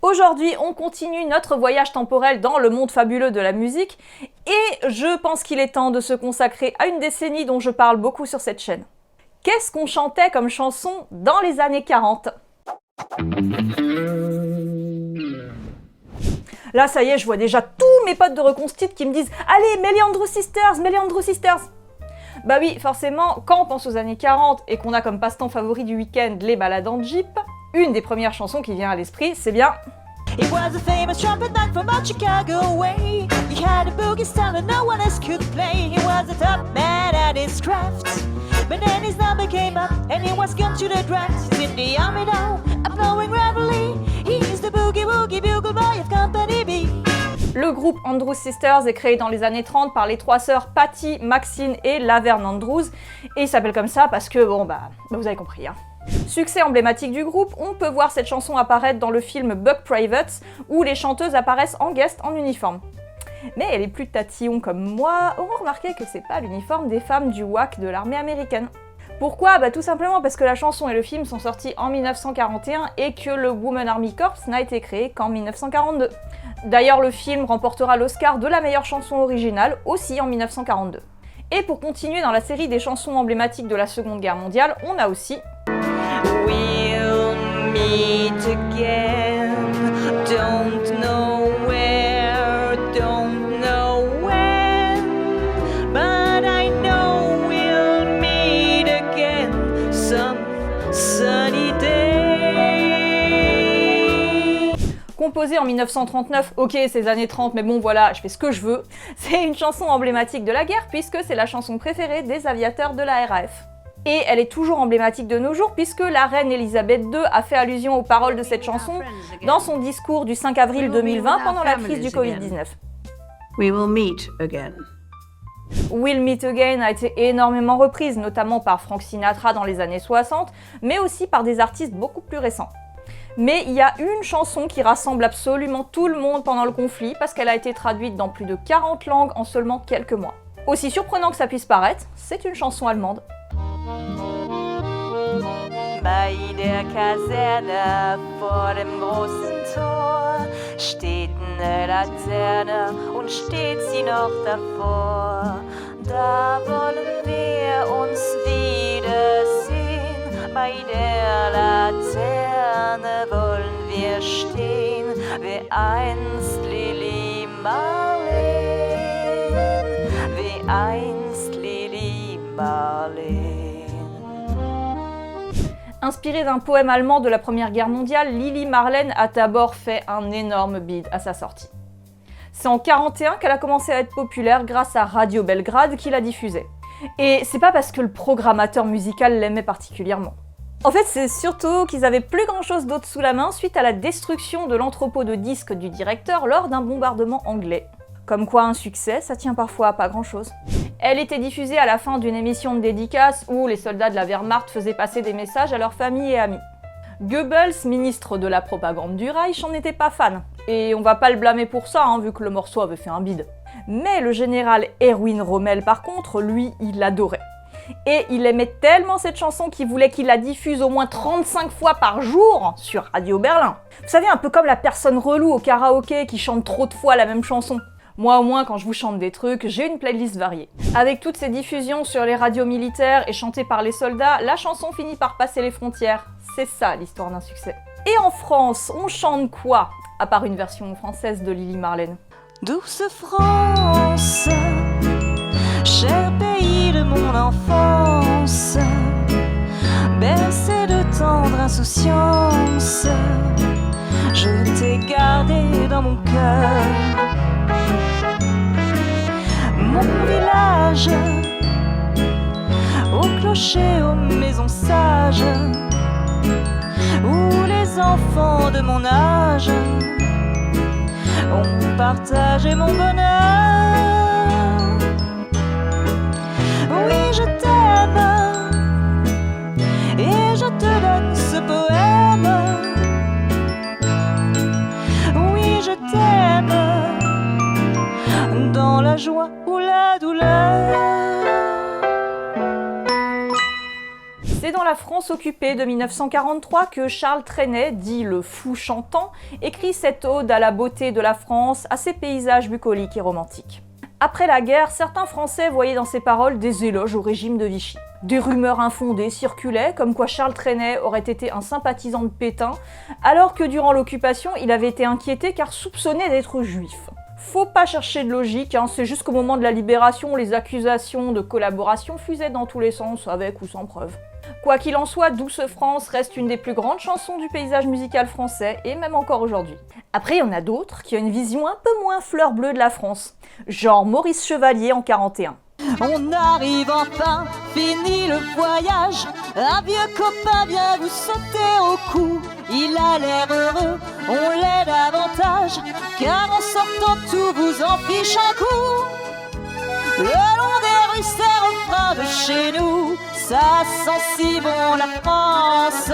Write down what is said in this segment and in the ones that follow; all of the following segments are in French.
Aujourd'hui, on continue notre voyage temporel dans le monde fabuleux de la musique et je pense qu'il est temps de se consacrer à une décennie dont je parle beaucoup sur cette chaîne. Qu'est-ce qu'on chantait comme chanson dans les années 40 ? Là, ça y est, je vois déjà tous mes potes de Reconstitut qui me disent « Allez, Melly Andrews Sisters !» Bah oui, forcément, quand on pense aux années 40 et qu'on a comme passe-temps favori du week-end les balades en Jeep, une des premières chansons qui vient à l'esprit, c'est bien It was a famous trumpet man from out Chicago way. He had a boogie style that no one else could play. He was a top man at his craft. But then his number came up and he was gone to the draft. He's in the army now, I'm blowing reveille. He's the boogie woogie bugle boy of Company B. Le groupe Andrews Sisters est créé dans les années 30 par les trois sœurs Patty, Maxine et Laverne Andrews. Et il s'appelle comme ça parce que, bon, vous avez compris, hein. Succès emblématique du groupe, on peut voir cette chanson apparaître dans le film Buck Privates, où les chanteuses apparaissent en guest en uniforme. Mais les plus tatillons comme moi auront remarqué que c'est pas l'uniforme des femmes du WAC de l'armée américaine. Pourquoi ? Tout simplement parce que la chanson et le film sont sortis en 1941 et que le Woman Army Corps n'a été créé qu'en 1942. D'ailleurs, le film remportera l'Oscar de la meilleure chanson originale, aussi en 1942. Et pour continuer dans la série des chansons emblématiques de la Seconde Guerre mondiale, on a aussi We'll meet again, don't know where, don't know when, but I know we'll meet again some sunny day. Composée en 1939, ok c'est les années 30 mais bon voilà, je fais ce que je veux, c'est une chanson emblématique de la guerre puisque c'est la chanson préférée des aviateurs de la RAF. Et elle est toujours emblématique de nos jours puisque la reine Elisabeth II a fait allusion aux paroles de cette chanson dans son discours du 5 avril 2020 pendant la crise du Covid-19. We will meet again. We'll Meet Again a été énormément reprise, notamment par Frank Sinatra dans les années 60, mais aussi par des artistes beaucoup plus récents. Mais il y a une chanson qui rassemble absolument tout le monde pendant le conflit parce qu'elle a été traduite dans plus de 40 langues en seulement quelques mois. Aussi surprenant que ça puisse paraître, c'est une chanson allemande. Bei der Kaserne vor dem großen Tor steht eine Laterne und steht sie noch davor. Da wollen wir uns wiedersehen. Bei der Laterne wollen wir stehen, wie einst Lili Marleen, wie einst Lili Marleen. Inspirée d'un poème allemand de la Première Guerre mondiale, Lili Marleen a d'abord fait un énorme bid à sa sortie. C'est en 1941 qu'elle a commencé à être populaire grâce à Radio Belgrade qui la diffusait. Et c'est pas parce que le programmateur musical l'aimait particulièrement. En fait, c'est surtout qu'ils avaient plus grand chose d'autre sous la main suite à la destruction de l'entrepôt de disques du directeur lors d'un bombardement anglais. Comme quoi un succès, ça tient parfois à pas grand chose. Elle était diffusée à la fin d'une émission de dédicace où les soldats de la Wehrmacht faisaient passer des messages à leurs familles et amis. Goebbels, ministre de la propagande du Reich, en était pas fan. Et on va pas le blâmer pour ça, vu que le morceau avait fait un bide. Mais le général Erwin Rommel, par contre, lui, il l'adorait. Et il aimait tellement cette chanson qu'il voulait qu'il la diffuse au moins 35 fois par jour sur Radio Berlin. Vous savez, un peu comme la personne relou au karaoké qui chante trop de fois la même chanson. Moi au moins, quand je vous chante des trucs, j'ai une playlist variée. Avec toutes ces diffusions sur les radios militaires et chantées par les soldats, la chanson finit par passer les frontières. C'est ça l'histoire d'un succès. Et en France, on chante quoi ? À part une version française de Lili Marleen. Douce France, cher pays de mon enfance, bercé de tendre insouciance, je t'ai gardé dans mon cœur. Mon village, au clocher, aux maisons sages, où les enfants de mon âge ont partagé mon bonheur. Oui, je t'aime et je te donne ce poème. Oui, je t'aime dans la joie ou la douleur. C'est dans la la France occupée de 1943 que Charles Trenet, dit le fou chantant, écrit cette ode à la beauté de la France, à ses paysages bucoliques et romantiques. Après la guerre, certains Français voyaient dans ces paroles des éloges au régime de Vichy. Des rumeurs infondées circulaient, comme quoi Charles Trenet aurait été un sympathisant de Pétain, alors que durant l'occupation, il avait été inquiété car soupçonné d'être juif. Faut pas chercher de logique, c'est juste qu'au moment de la libération, les accusations de collaboration fusaient dans tous les sens, avec ou sans preuve. Quoi qu'il en soit, Douce France reste une des plus grandes chansons du paysage musical français, et même encore aujourd'hui. Après, il y en a d'autres qui ont une vision un peu moins fleur bleue de la France, genre Maurice Chevalier en 41. On arrive enfin, fini le voyage. Un vieux copain vient vous sauter au cou. Il a l'air heureux, on l'est davantage, car en sortant tout vous en fiche un coup. Le long des rues, c'est refrain de chez nous. Ça sent si bon la France.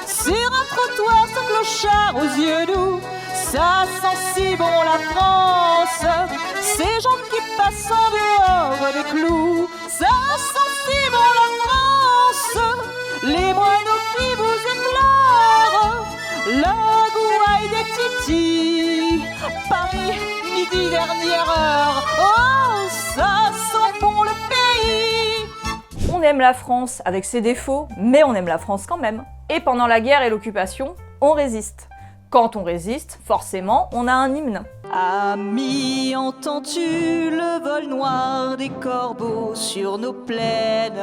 Sur un trottoir, ce clochard aux yeux doux. Ça sent si bon la France. Ces gens qui passent en dehors des clous. Ça sent si bon la France. Les moineaux qui vous effleurent. La gouaille des titis. Paris, midi, dernière heure. Oh, ça sent bon le pays. On aime la France avec ses défauts, mais on aime la France quand même. Et pendant la guerre et l'occupation, on résiste. Quand on résiste, forcément, on a un hymne. Ami, entends-tu le vol noir des corbeaux sur nos plaines?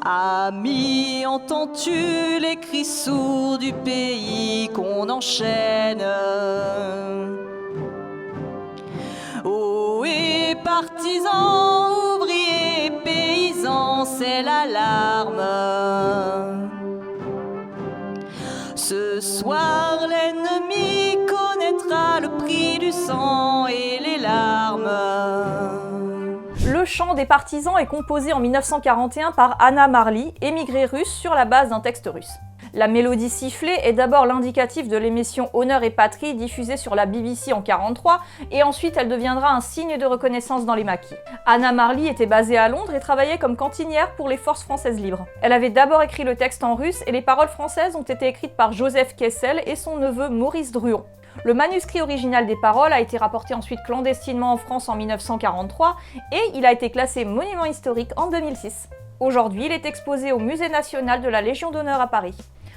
Ami, entends-tu les cris sourds du pays qu'on enchaîne? Oh, et partisans, ouvriers, paysans, c'est l'alarme. Ce soir, l'ennemi connaîtra le prix du sang et les larmes. Le chant des partisans est composé en 1941 par Anna Marley, émigrée russe sur la base d'un texte russe. La mélodie sifflée est d'abord l'indicatif de l'émission Honneur et Patrie diffusée sur la BBC en 1943 et ensuite elle deviendra un signe de reconnaissance dans les maquis. Anna Marley était basée à Londres et travaillait comme cantinière pour les forces françaises libres. Elle avait d'abord écrit le texte en russe et les paroles françaises ont été écrites par Joseph Kessel et son neveu Maurice Druon. Le manuscrit original des paroles a été rapporté ensuite clandestinement en France en 1943 et il a été classé monument historique en 2006. Aujourd'hui, il est exposé au Musée national de la Légion d'honneur à Paris.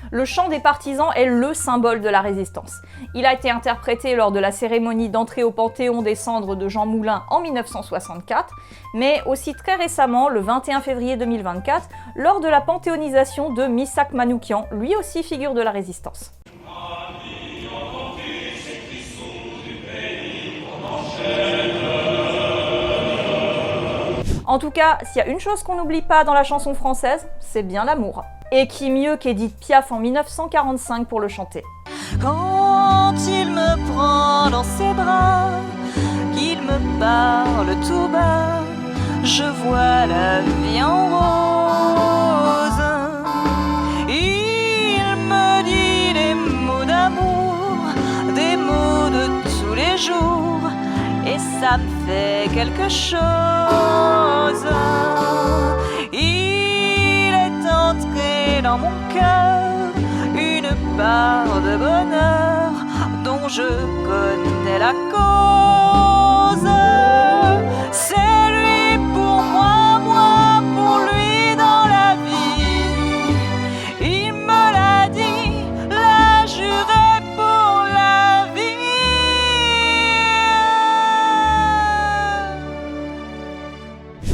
Le chant des partisans est le symbole de la résistance. Il a été interprété lors de la cérémonie d'entrée au Panthéon des cendres de Jean Moulin en 1964, mais aussi très récemment, le 21 février 2024, lors de la panthéonisation de Missak Manoukian, lui aussi figure de la résistance. En tout cas, s'il y a une chose qu'on n'oublie pas dans la chanson française, c'est bien l'amour. Et qui mieux qu'Édith Piaf en 1945 pour le chanter. Quand il me prend dans ses bras, qu'il me parle tout bas, je vois la vie en rose. Il me dit des mots d'amour, des mots de tous les jours, et ça me fait quelque chose. Il est entré dans mon cœur une part de bonheur dont je connais la cause. C'est lui pour moi, moi pour lui dans la vie. Il me l'a dit, l'a juré pour la vie.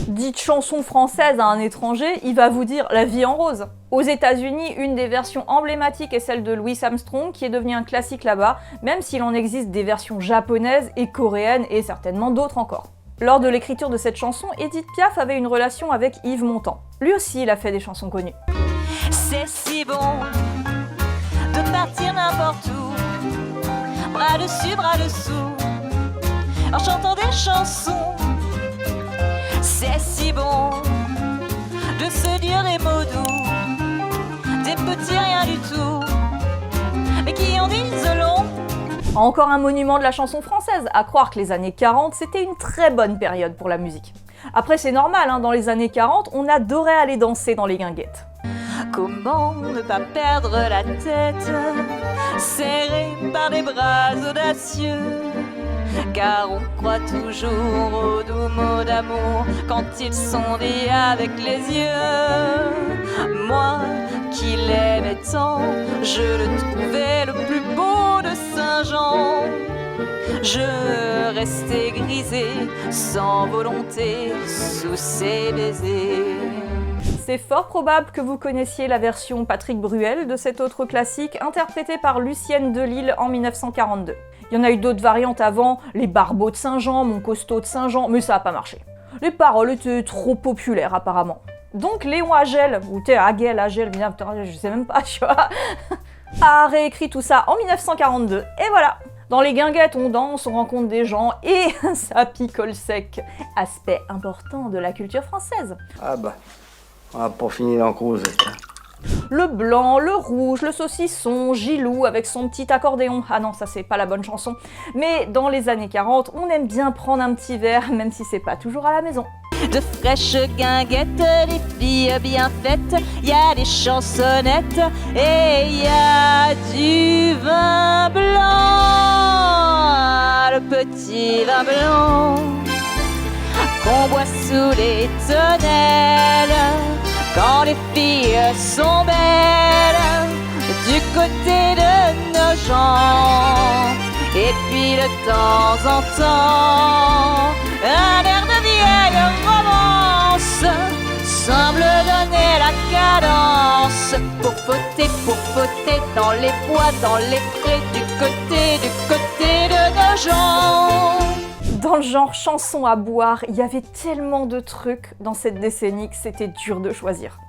Dites chanson française à un étranger, il va vous dire la vie en rose. Aux États-Unis, une des versions emblématiques est celle de Louis Armstrong, qui est devenue un classique là-bas, même s'il en existe des versions japonaises et coréennes et certainement d'autres encore. Lors de l'écriture de cette chanson, Édith Piaf avait une relation avec Yves Montand. Lui aussi, il a fait des chansons connues. C'est si bon de partir n'importe où, bras dessus, bras dessous, en chantant des chansons. C'est si bon de se dire des mots doux, des petits rien du tout, mais qui en disent long. Encore un monument de la chanson française, à croire que les années 40, c'était une très bonne période pour la musique. Après c'est normal, hein, dans les années 40, on adorait aller danser dans les guinguettes. Comment ne pas perdre la tête, serré par des bras audacieux, car on croit toujours aux doux mots d'amour quand ils sont dits avec les yeux. Moi qui l'aimais tant, je le trouvais le plus beau de Saint-Jean. Je restais grisé, sans volonté, sous ses baisers. C'est fort probable que vous connaissiez la version Patrick Bruel de cet autre classique, interprété par Lucienne Delille en 1942. Il y en a eu d'autres variantes avant, les Barbeaux de Saint-Jean, Mon costaud de Saint-Jean, mais ça n'a pas marché. Les paroles étaient trop populaires apparemment. Donc Léon Agel, ou Agel, bien, je sais même pas, tu vois, a réécrit tout ça en 1942, et voilà. Dans les guinguettes, on danse, on rencontre des gens, et ça picole sec. Aspect important de la culture française. Ah bah, on va pas finir en cause. Le blanc, le rouge, le saucisson, Gilou avec son petit accordéon. Ah non, ça c'est pas la bonne chanson. Mais dans les années 40, on aime bien prendre un petit verre, même si c'est pas toujours à la maison. De fraîches guinguettes, des filles bien faites, y a des chansonnettes et y a du vin blanc, le petit vin blanc qu'on boit sous les tonnelles quand les filles sont belles du côté de nos gens. Et puis de temps en temps, un air de vieille romance semble donner la cadence pour fauter dans les bois, dans les prés, du côté de nos gens. Dans le genre chanson à boire, il y avait tellement de trucs dans cette décennie que c'était dur de choisir.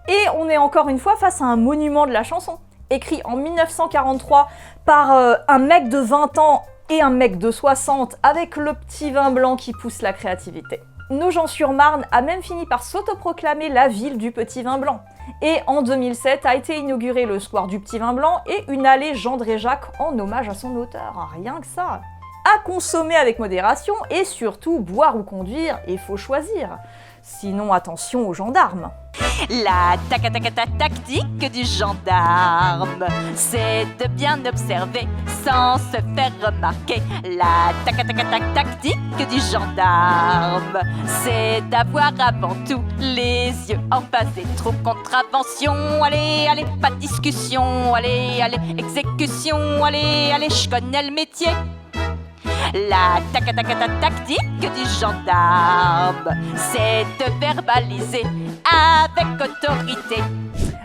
Et on est encore une fois face à un monument de la chanson, écrit en 1943 par un mec de 20 ans et un mec de 60 avec le petit vin blanc qui pousse la créativité. Nogent-sur-Marne a même fini par s'autoproclamer la ville du petit vin blanc. Et en 2007 a été inauguré le square du petit vin blanc et une allée Jean-Dréjac en hommage à son auteur, rien que ça. À consommer avec modération et surtout boire ou conduire, il faut choisir. Sinon attention aux gendarmes. La tactique du gendarme, c'est de bien observer sans se faire remarquer. La tactique du gendarme, c'est d'avoir avant tout les yeux en face des troupes. Contravention, allez, pas de discussion, allez, exécution, allez, je connais le métier. La tactique du gendarme, c'est de verbaliser avec autorité.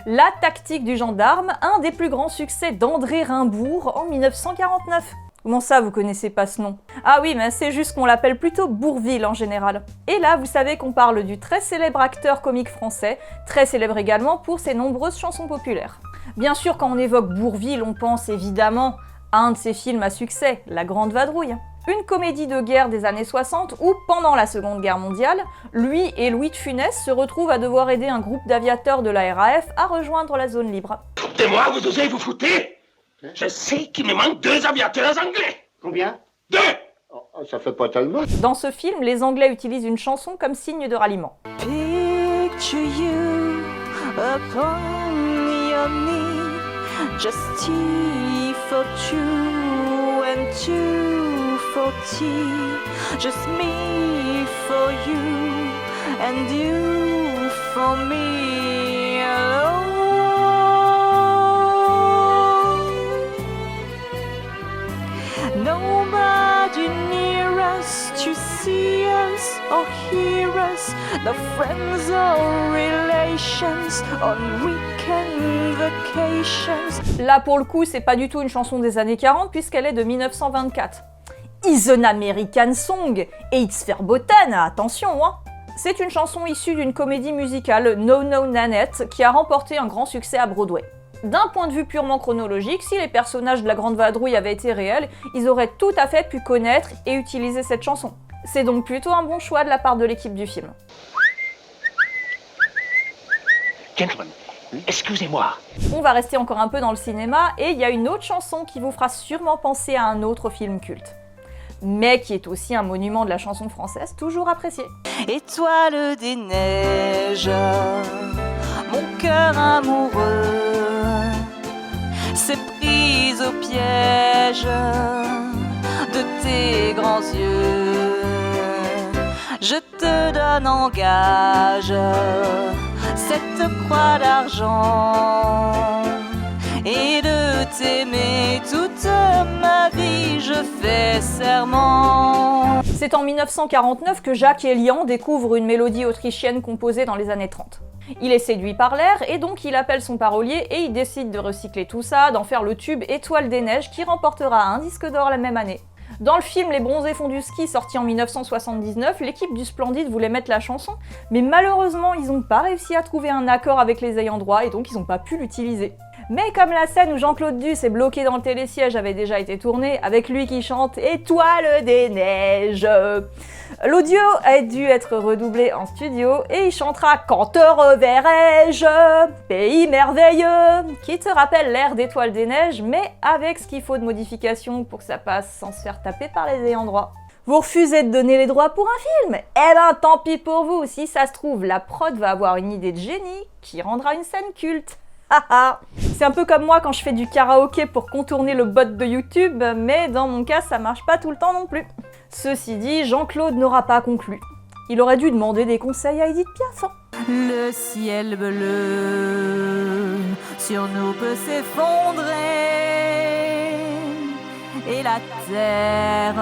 La tactique du gendarme, un des plus grands succès d'André Rimbourg en 1949. Comment ça, vous connaissez pas ce nom? Ah oui, mais c'est juste qu'on l'appelle plutôt Bourvil en général. Et là, vous savez qu'on parle du très célèbre acteur comique français, très célèbre également pour ses nombreuses chansons populaires. Bien sûr, quand on évoque Bourvil, on pense évidemment à un de ses films à succès, La Grande Vadrouille. Une comédie de guerre des années 60 où, pendant la Seconde Guerre mondiale, lui et Louis de Funès se retrouvent à devoir aider un groupe d'aviateurs de la RAF à rejoindre la zone libre. Foutez-moi, vous osez vous foutez? Je sais qu'il me manque 2 aviateurs anglais. Combien? 2! Oh, ça fait pas tellement. Dans ce film, les Anglais utilisent une chanson comme signe de ralliement. Picture you upon your knee, just tea for two and two for tea, just me for you and you for me alone. Nobody near us to see us or hear us, no friends or relations on weekend vacations. Là, pour le coup, c'est pas du tout une chanson des années 40 puisqu'elle est de 1924. Is an American Song et It's Verboten, attention hein. C'est une chanson issue d'une comédie musicale No No Nanette qui a remporté un grand succès à Broadway. D'un point de vue purement chronologique, si les personnages de la Grande Vadrouille avaient été réels, ils auraient tout à fait pu connaître et utiliser cette chanson. C'est donc plutôt un bon choix de la part de l'équipe du film. Gentlemen, excusez-moi. On va rester encore un peu dans le cinéma et il y a une autre chanson qui vous fera sûrement penser à un autre film culte. mais qui est aussi un monument de la chanson française toujours apprécié. Étoile des neiges, mon cœur amoureux s'est pris au piège de tes grands yeux. Je te donne en gage cette croix d'argent et de t'aimer toute ma vie, je fais serment. C'est en 1949 que Jacques Elian découvre une mélodie autrichienne composée dans les années 30. Il est séduit par l'air et donc il appelle son parolier et il décide de recycler tout ça, d'en faire le tube Étoile des neiges qui remportera un disque d'or la même année. Dans le film Les Bronzés font du ski, sorti en 1979, l'équipe du Splendide voulait mettre la chanson, mais malheureusement ils n'ont pas réussi à trouver un accord avec les ayants droit et donc ils n'ont pas pu l'utiliser. Mais comme la scène où Jean-Claude Duss est bloqué dans le télésiège avait déjà été tournée, avec lui qui chante Étoile des neiges, l'audio a dû être redoublé en studio et il chantera Quand te reverrai-je, pays merveilleux, qui te rappelle l'air d'Étoile des neiges, mais avec ce qu'il faut de modification pour que ça passe sans se faire taper par les ayants droit. Vous refusez de donner les droits pour un film? Eh ben tant pis pour vous, si ça se trouve, la prod va avoir une idée de génie qui rendra une scène culte. C'est un peu comme moi quand je fais du karaoké pour contourner le bot de YouTube, mais dans mon cas ça marche pas tout le temps non plus. Ceci dit, Jean-Claude n'aura pas conclu. Il aurait dû demander des conseils à Edith Piaf. Le ciel bleu sur nous peut s'effondrer et la terre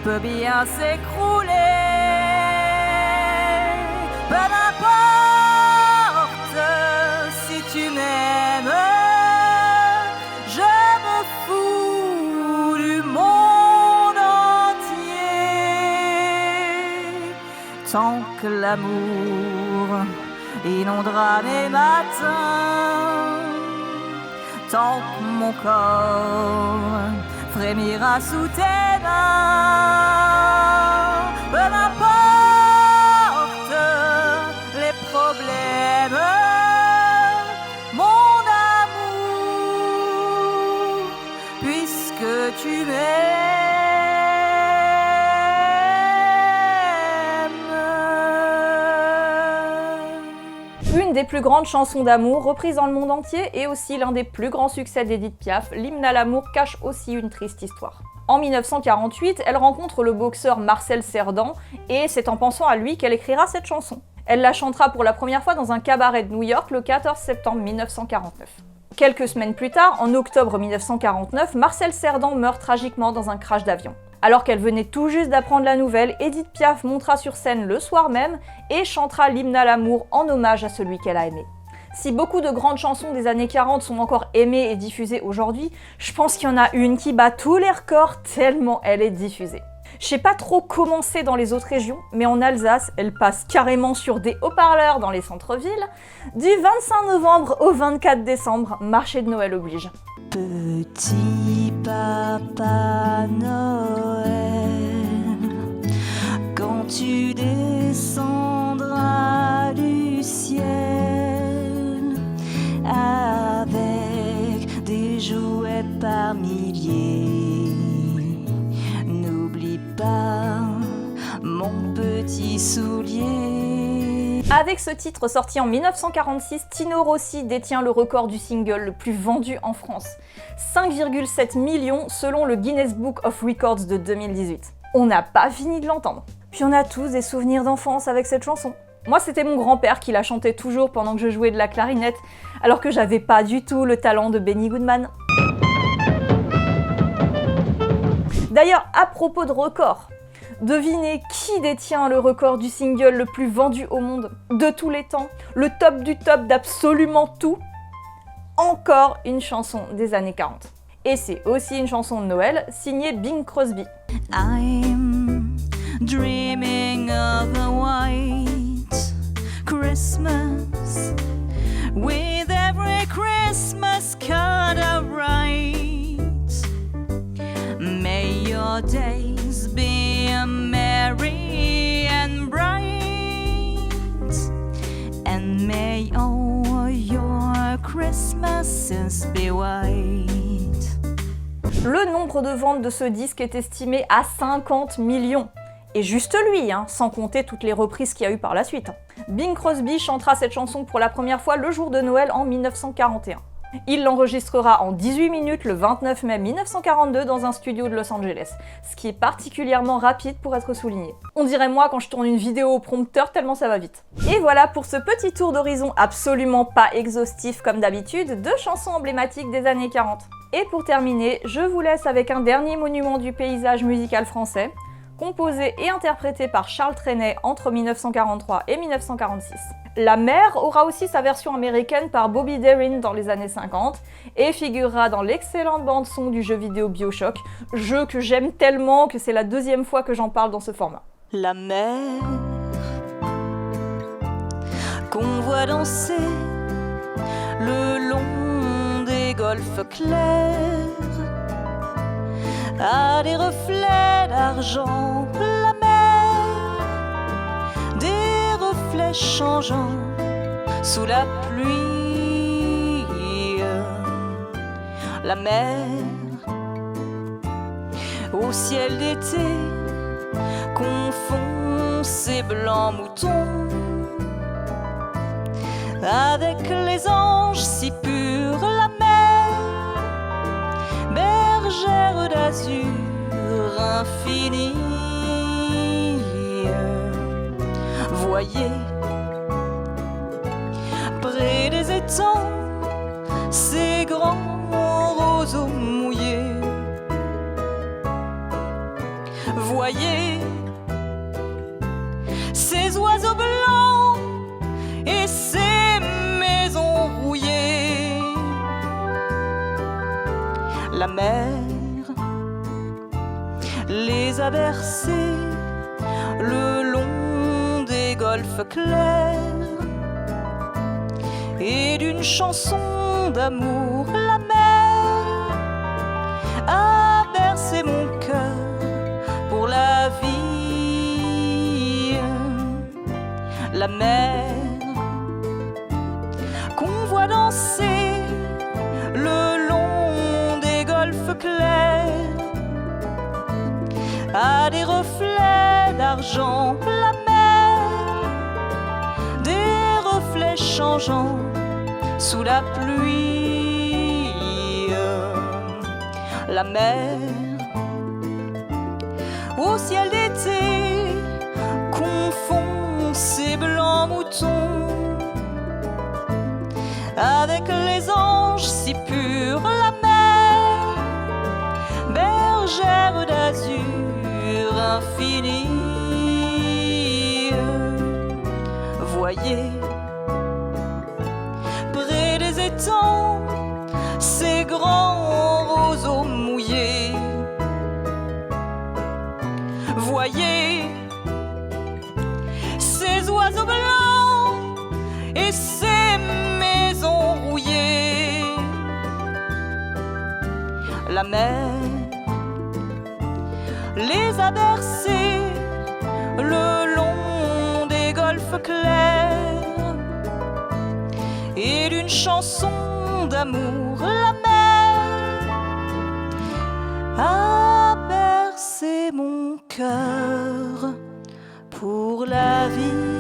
peut bien s'écrouler. Peu importe si tu m'aimes, je me fous du monde entier. Tant que l'amour inondera mes matins, tant que mon corps frémira sous tes mains, peu importe les problèmes, mon amour, puisque tu m'aimes. Une des plus grandes chansons d'amour reprises dans le monde entier et aussi l'un des plus grands succès d'Edith Piaf, l'hymne à l'amour cache aussi une triste histoire. En 1948, elle rencontre le boxeur Marcel Cerdan et c'est en pensant à lui qu'elle écrira cette chanson. Elle la chantera pour la première fois dans un cabaret de New York le 14 septembre 1949. Quelques semaines plus tard, en octobre 1949, Marcel Cerdan meurt tragiquement dans un crash d'avion. Alors qu'elle venait tout juste d'apprendre la nouvelle, Edith Piaf montera sur scène le soir même et chantera l'hymne à l'amour en hommage à celui qu'elle a aimé. Si beaucoup de grandes chansons des années 40 sont encore aimées et diffusées aujourd'hui, je pense qu'il y en a une qui bat tous les records tellement elle est diffusée. Je sais pas trop comment c'est dans les autres régions, mais en Alsace, elle passe carrément sur des haut-parleurs dans les centres-villes. Du 25 novembre au 24 décembre, marché de Noël oblige. Petit papa Noël, quand tu descendras du ciel avec des jouets par milliers, n'oublie pas mon petit soulier. Avec ce titre sorti en 1946, Tino Rossi détient le record du single le plus vendu en France. 5,7 millions selon le Guinness Book of Records de 2018. On n'a pas fini de l'entendre. Puis on a tous des souvenirs d'enfance avec cette chanson. Moi, c'était mon grand-père qui la chantait toujours pendant que je jouais de la clarinette, alors que j'avais pas du tout le talent de Benny Goodman. D'ailleurs, à propos de records, devinez qui détient le record du single le plus vendu au monde de tous les temps, le top du top d'absolument tout. Encore une chanson des années 40. Et c'est aussi une chanson de Noël signée Bing Crosby. I'm dreaming of a white Christmas with every Christmas card I write. May your days be merry and bright, and may all your Christmases be white. Le nombre de ventes de ce disque est estimé à 50 millions. Et juste lui, sans compter toutes les reprises qu'il y a eu par la suite. Bing Crosby chantera cette chanson pour la première fois le jour de Noël en 1941. Il l'enregistrera en 18 minutes le 29 mai 1942 dans un studio de Los Angeles, ce qui est particulièrement rapide pour être souligné. On dirait moi quand je tourne une vidéo au prompteur tellement ça va vite. Et voilà pour ce petit tour d'horizon absolument pas exhaustif comme d'habitude de chansons emblématiques des années 40. Et pour terminer, je vous laisse avec un dernier monument du paysage musical français, composé et interprété par Charles Trenet entre 1943 et 1946. La Mer aura aussi sa version américaine par Bobby Darin dans les années 50 et figurera dans l'excellente bande-son du jeu vidéo BioShock, jeu que j'aime tellement que c'est la deuxième fois que j'en parle dans ce format. La mer qu'on voit danser le long des golfes clairs a des reflets d'argent. La mer, des reflets changeants sous la pluie. La mer au ciel d'été confond ses blancs moutons avec les anges si purs. La mer, bergère d'azur infini. Voyez, près des étangs, ces grands roseaux mouillés. Voyez, ces oiseaux blancs et ces maisons rouillées. La mer les a bercés le long des golfes clairs et d'une chanson d'amour. La mer a bercé mon cœur pour la vie. La mer qu'on voit danser le long des golfes clairs a des reflets d'argent. La mer, des reflets changeants sous la pluie. La mer au ciel d'été confond ses blancs moutons avec les anges si purs. La mer, bergère d'azur infini. Voyez, près des étangs, ces grands roseaux mouillés. Voyez, ces oiseaux blancs et ces maisons rouillées. La mer les a bercés le long des golfes clairs et d'une chanson d'amour. La mer a bercé mon cœur pour la vie.